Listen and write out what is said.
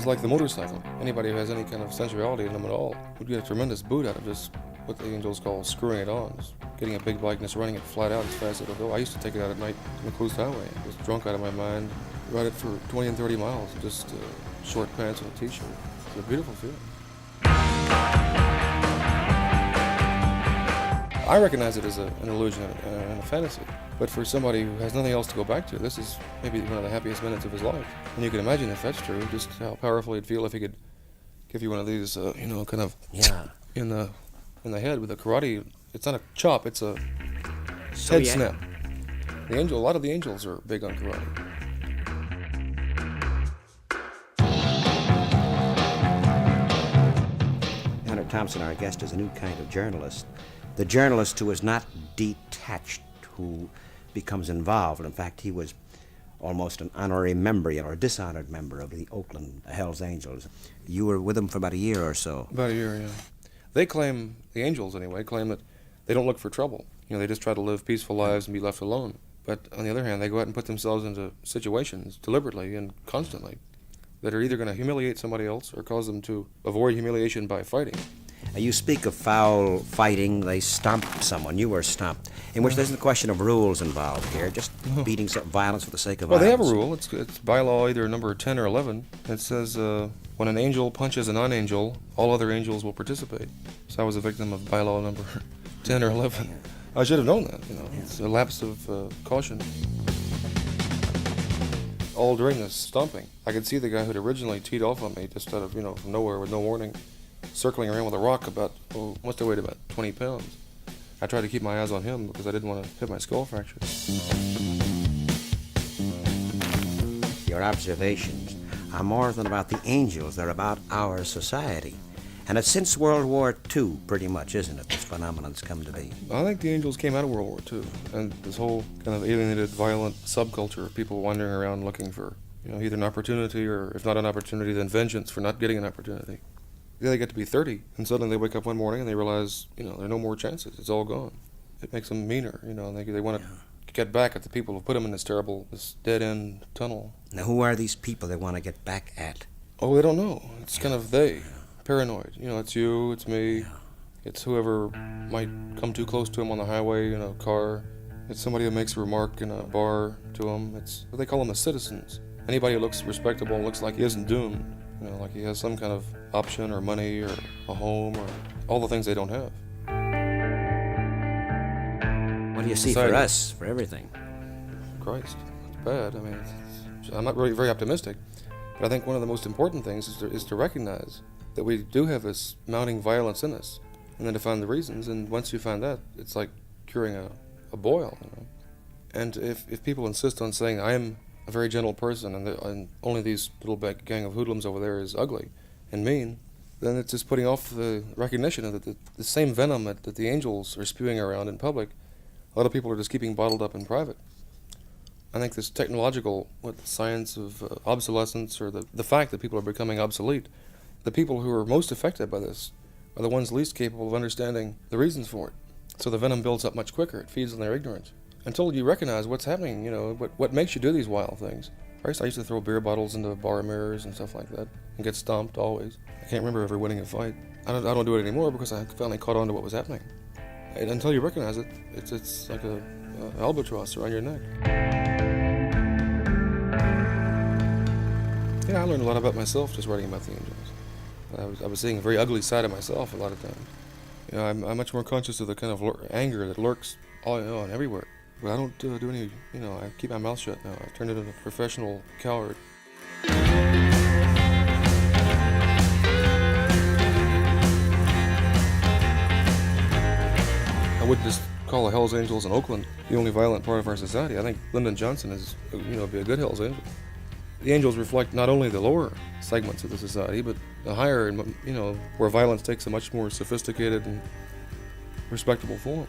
It's like the motorcycle. Anybody who has any kind of sensuality in them at all would get a tremendous boot out of just what the angels call screwing it on. Just getting a big bike and just running it flat out as fast as it'll go. I used to take it out at night on the coast highway. Just drunk out of my mind, ride it for 20 and 30 miles, just short pants and a t-shirt. It's a beautiful feeling. I recognize it as an illusion and a fantasy, but for somebody who has nothing else to go back to, this is maybe one of the happiest minutes of his life. And you can imagine, if that's true, just how powerful he'd feel if he could give you one of these, kind of in the head with a karate. It's not a chop; it's a head snap. A lot of the angels are big on karate. Thompson, our guest, is a new kind of journalist. The journalist who is not detached, who becomes involved. In fact, he was almost an honorary member, or a dishonored member of the Oakland Hells Angels. You were with them for about a year or so. About a year, yeah. They claim, the angels anyway, claim that they don't look for trouble. They just try to live peaceful lives and be left alone. But on the other hand, they go out and put themselves into situations deliberately and constantly that are either going to humiliate somebody else or cause them to avoid humiliation by fighting. You speak of foul fighting. They stomp someone. You were stomped. In which there's a question of rules involved here, just beating violence for the sake of violence. Well, they have a rule. It's by law either number 10 or 11. It says when an angel punches a non-angel, all other angels will participate. So I was a victim of bylaw number 10 or 11. I should have known that. It's a lapse of caution. All during this stomping, I could see the guy who'd originally teed off on me just out of, from nowhere with no warning, circling around with a rock must have weighed about 20 pounds. I tried to keep my eyes on him because I didn't want to hit my skull fracture. Your observations are more than about the angels, they're about our society. And it's since World War II, pretty much, isn't it, this phenomenon's come to be? I think the angels came out of World War II, and this whole kind of alienated, violent subculture of people wandering around looking for, either an opportunity or, if not an opportunity, then vengeance for not getting an opportunity. They get to be 30, and suddenly they wake up one morning and they realize, there are no more chances. It's all gone. It makes them meaner, and they want to get back at the people who put them in this dead-end tunnel. Now, who are these people they want to get back at? Oh, they don't know. It's kind of they. Paranoid. It's you, it's me, it's whoever might come too close to him on the highway in a car. It's somebody who makes a remark in a bar to him. They call them the citizens. Anybody who looks respectable and looks like he isn't doomed, like he has some kind of option or money or a home or all the things they don't have. What do you see for us, for everything? Christ, it's bad. I'm not really very optimistic, but I think one of the most important things is to recognize that we do have this mounting violence in us, and then to find the reasons. And once you find that, it's like curing a boil. And if people insist on saying I am a very gentle person and only these little gang of hoodlums over there is ugly and mean, then it's just putting off the recognition of the same venom that the angels are spewing around in public. A lot of people are just keeping bottled up in private. I think this technological science of obsolescence, or the fact that people are becoming obsolete, the people who are most affected by this are the ones least capable of understanding the reasons for it. So the venom builds up much quicker. It feeds on their ignorance. Until you recognize what's happening, what makes you do these wild things. First, I used to throw beer bottles into bar mirrors and stuff like that and get stomped always. I can't remember ever winning a fight. I don't do it anymore because I finally caught on to what was happening. And until you recognize it, it's like a albatross around your neck. I learned a lot about myself just writing about the angels. I was seeing a very ugly side of myself a lot of times. I'm much more conscious of the kind of anger that lurks all and everywhere. But I don't do any, I keep my mouth shut now. I turned into a professional coward. I wouldn't just call the Hells Angels in Oakland the only violent part of our society. I think Lyndon Johnson is, be a good Hells Angel. The angels reflect not only the lower segments of the society, but the higher, where violence takes a much more sophisticated and respectable form.